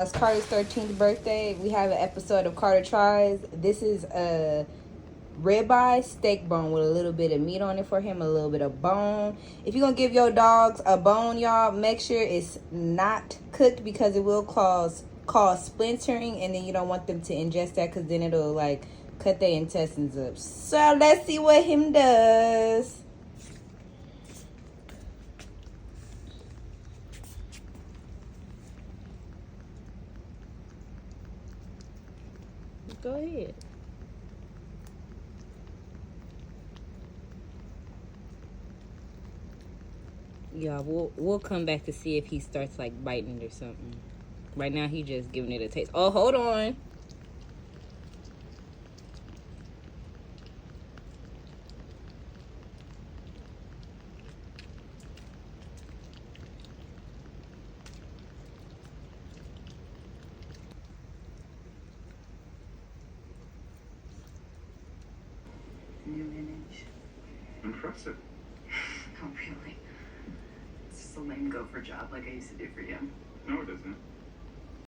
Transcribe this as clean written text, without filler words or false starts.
It's Carter's 13th birthday. We have an episode of Carter Tries. This is a ribeye steak bone with a little bit of meat on it for him, a little bit of bone. If you're going to give your dogs a bone, y'all, make sure it's not cooked because it will cause splintering, and then you don't want them to ingest that because then it'll, like, cut their intestines up. So let's see what him does. Go ahead. Yeah, we'll come back to see if he starts like biting or something. Right now he just giving it a taste. Oh, hold on. New image. Impressive. Oh, really? It's just a lame gopher job like I used to do for you. No, it isn't.